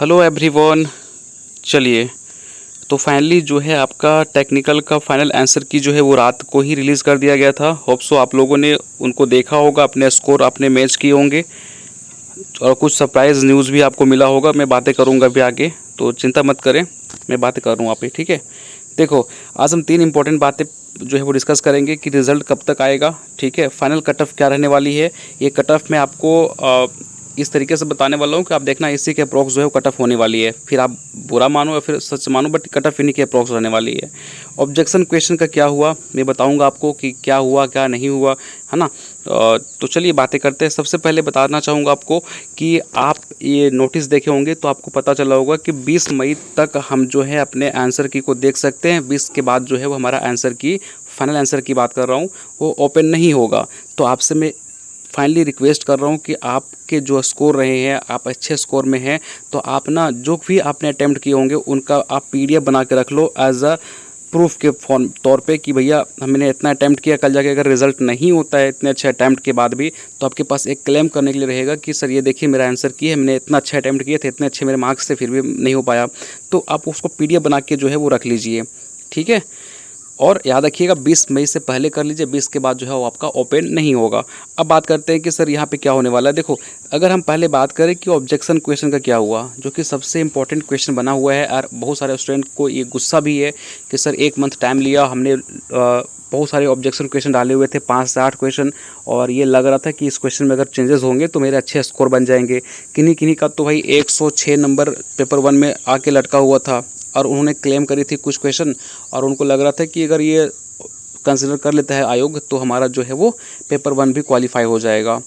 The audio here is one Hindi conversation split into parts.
Hello everyone. चलिए, तो फाइनली जो है आपका टेक्निकल का फाइनल आंसर की जो है वो रात को ही रिलीज़ कर दिया गया था। होप सो आप लोगों ने उनको देखा होगा, अपने स्कोर अपने मैच किए होंगे और कुछ सरप्राइज़ न्यूज़ भी आपको मिला होगा। मैं बातें करूंगा अभी आगे, तो चिंता मत करें, मैं बातें कर रहा हूँ आप ही, ठीक है। देखो, आज हम 3 इंपॉर्टेंट बातें जो है वो डिस्कस करेंगे कि रिज़ल्ट कब तक आएगा, ठीक है, फाइनल कट ऑफ क्या रहने वाली है। ये कट ऑफ मैं आपको इस तरीके से बताने वाला हूँ कि आप देखना इसी के अप्रॉक्स जो है वो कट ऑफ होने वाली है। फिर आप बुरा मानो या फिर सच मानो, बट कट ऑफ इन्हीं के अप्रॉक्स रहने वाली है। ऑब्जेक्शन क्वेश्चन का क्या हुआ मैं बताऊंगा आपको कि क्या हुआ क्या नहीं हुआ, है ना। तो चलिए बातें करते हैं। सबसे पहले बताना चाहूँगा आपको कि आप ये नोटिस देखे होंगे तो आपको पता चला होगा कि 20 मई तक हम जो है अपने आंसर की को देख सकते हैं। 20 के बाद जो है वो हमारा आंसर की, फाइनल आंसर की बात कर रहा हूँ, वो ओपन नहीं होगा। तो आपसे मैं फाइनली रिक्वेस्ट कर रहा हूँ कि आपके जो स्कोर रहे हैं, आप अच्छे स्कोर में हैं, तो आप ना जो भी आपने अटैम्प्ट किए होंगे उनका आप PDF बना के रख लो एज अ प्रूफ के फॉर्म तौर पे कि भैया हमने इतना अटैम्प्ट किया। कल जाके अगर रिजल्ट नहीं होता है इतने अच्छे अटैम्प्ट के बाद भी, तो आपके पास एक क्लेम करने के लिए रहेगा कि सर ये देखिए मेरा आंसर की है, मैंने इतना अच्छे अटैम्प्ट किए थे, इतने अच्छे मेरे मार्क्स से, फिर भी नहीं हो पाया। तो आप उसको PDF बना के जो है वो रख लीजिए, ठीक है। और याद रखिएगा 20 मई से पहले कर लीजिए, 20 के बाद जो है वो आपका ओपन नहीं होगा। अब बात करते हैं कि सर यहाँ पे क्या होने वाला है। देखो, अगर हम पहले बात करें कि ऑब्जेक्शन क्वेश्चन का क्या हुआ, जो कि सबसे इंपॉर्टेंट क्वेश्चन बना हुआ है, और बहुत सारे स्टूडेंट को ये गुस्सा भी है कि सर 1 मंथ टाइम लिया हमने, बहुत सारे ऑब्जेक्शन क्वेश्चन डाले हुए थे, 5 से 8 क्वेश्चन, और ये लग रहा था कि इस क्वेश्चन में अगर चेंजेस होंगे तो मेरे अच्छे स्कोर बन जाएंगे। किन्हीं किन्हीं का तो भाई 106 नंबर पेपर 1 में आके लटका हुआ था, और उन्होंने क्लेम करी थी कुछ क्वेश्चन, और उनको लग रहा था कि अगर ये कंसिडर कर लेता है आयोग तो हमारा जो है वो पेपर 1 भी क्वालिफाई हो जाएगा,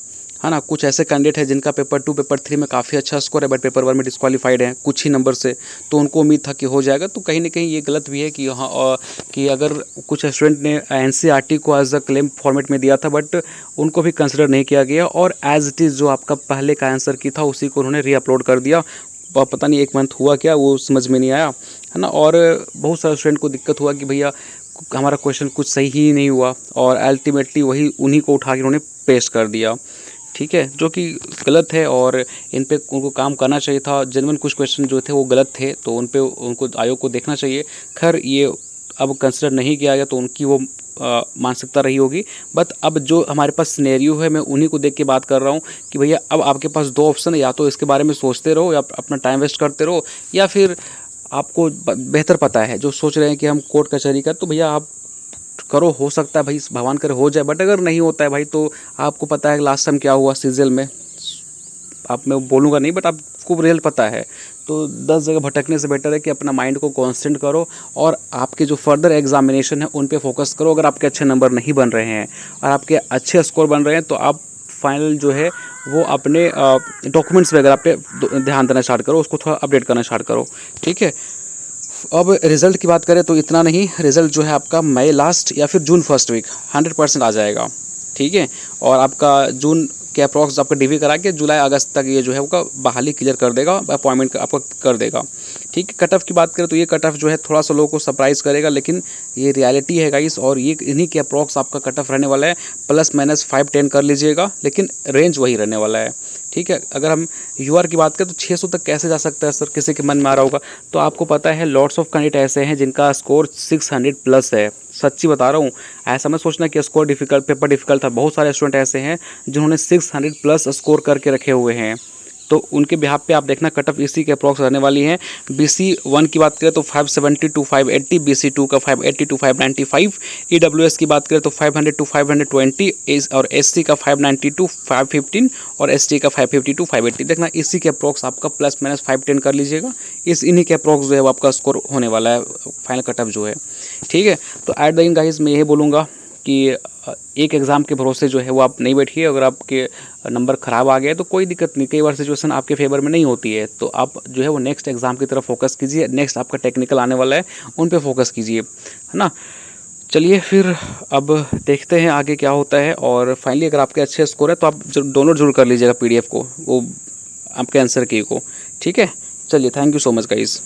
है ना। कुछ ऐसे कैंडिडेट हैं जिनका पेपर 2 पेपर 3 में काफ़ी अच्छा स्कोर है, बट पेपर 1 में डिस्क्वालीफाइड हैं कुछ ही नंबर से, तो उनको उम्मीद था कि हो जाएगा। तो कहीं ना कहीं ये गलत भी है कि यहाँ कि अगर कुछ स्टूडेंट ने NCERT को एज अ क्लेम फॉर्मेट में दिया था, बट उनको भी कंसिडर नहीं किया गया, और एज इट इज़ जो आपका पहले का आंसर की था उसी को उन्होंने रीअपलोड कर दिया। पता नहीं 1 मंथ हुआ क्या, वो समझ में नहीं आया, है ना। और बहुत सारे स्टूडेंट को दिक्कत हुआ कि भैया हमारा क्वेश्चन कुछ सही ही नहीं हुआ, और अल्टीमेटली वही उन्हीं को उठा के उन्होंने पेस्ट कर दिया, ठीक है, जो कि गलत है। और इन पे उनको काम करना चाहिए था। जेन्युइन कुछ क्वेश्चन जो थे वो गलत थे, तो उन पे उनको आयोग को देखना चाहिए। खैर ये अब कंसिडर नहीं किया गया तो उनकी वो मानसिकता रही होगी। बट अब जो हमारे पास सिनेरियो है मैं उन्हीं को देख के बात कर रहा हूँ कि भैया अब आपके पास 2 ऑप्शन है, या तो इसके बारे में सोचते रहो या अपना टाइम वेस्ट करते रहो, या फिर आपको बेहतर पता है जो सोच रहे हैं कि हम कोर्ट कचहरी का, तो भैया आप करो, हो सकता है भाई भगवान करे हो जाए, बट अगर नहीं होता है भाई तो आपको पता है लास्ट टाइम क्या हुआ सीजीएल में। आप मैं बोलूँगा नहीं, बट आपको रिजल्ट पता है। तो 10 जगह भटकने से बेटर है कि अपना माइंड को कॉन्सेंट्रेट करो और आपके जो फर्दर एग्जामिनेशन है उन पे फोकस करो। अगर आपके अच्छे नंबर नहीं बन रहे हैं और आपके अच्छे स्कोर बन रहे हैं तो आप फाइनल जो है वो अपने डॉक्यूमेंट्स वगैरह पे ध्यान देना स्टार्ट करो, उसको थोड़ा अपडेट करना स्टार्ट करो, ठीक है। अब रिज़ल्ट की बात करें तो इतना नहीं, रिज़ल्ट जो है आपका मई लास्ट या फिर जून फर्स्ट वीक 100% आ जाएगा, ठीक है। और आपका जून के अप्रॉक्स आपका DV करा के जुलाई अगस्त तक ये जो है वो बहाली क्लियर कर देगा, अपॉइंटमेंट आपका कर देगा, ठीक है। कट ऑफ की बात करें तो ये कट ऑफ जो है थोड़ा सा लोगों को सरप्राइज़ करेगा, लेकिन ये रियलिटी है गाइस, और ये इन्हीं के अप्रॉक्स आपका कट ऑफ रहने वाला है। ±5-10 कर लीजिएगा, लेकिन रेंज वही रहने वाला है, ठीक है। अगर हम UR की बात करें तो 600 तक कैसे जा सकता है सर, किसी के मन में आ रहा होगा। तो आपको पता है लॉट्स ऑफ कैंडिडेट ऐसे हैं जिनका स्कोर 600+ है, सच्ची बता रहा हूँ। ऐसा मत सोचना कि स्कोर डिफिकल्ट, पेपर डिफिकल्ट था। बहुत सारे स्टूडेंट ऐसे हैं जिन्होंने 600+ स्कोर करके रखे हुए हैं, तो उनके बिहाफ पे आप देखना कट ऑफ इसी के अप्रॉक्स रहने वाली है। BC1 की बात करें तो 570 to 580, BC2 का 580 to 595, EWS की बात करें तो 500 to 520, और SC का 590 to 515, और ST का 550 to 580। देखना इसी के अप्रॉक्स आपका ±5-10 कर लीजिएगा। इन्हीं के अप्रॉक्स जो है आपका स्कोर होने वाला है फाइनल कट ऑफ जो है, ठीक है। तो एट द एंड गाइस मैं यही बोलूँगा कि एक एग्ज़ाम के भरोसे जो है वो आप नहीं बैठिए। अगर आपके नंबर ख़राब आ गए तो कोई दिक्कत नहीं, कई बार सिचुएशन आपके फेवर में नहीं होती है, तो आप जो है वो नेक्स्ट एग्ज़ाम की तरफ फोकस कीजिए। नेक्स्ट आपका टेक्निकल आने वाला है, उन पे फोकस कीजिए, है ना। चलिए फिर अब देखते हैं आगे क्या होता है। और फाइनली अगर आपके अच्छे स्कोर है तो आप डाउनलोड जरूर कर लीजिएगा PDF को, वो आपके आंसर की को, ठीक है। चलिए, thank you so much guys.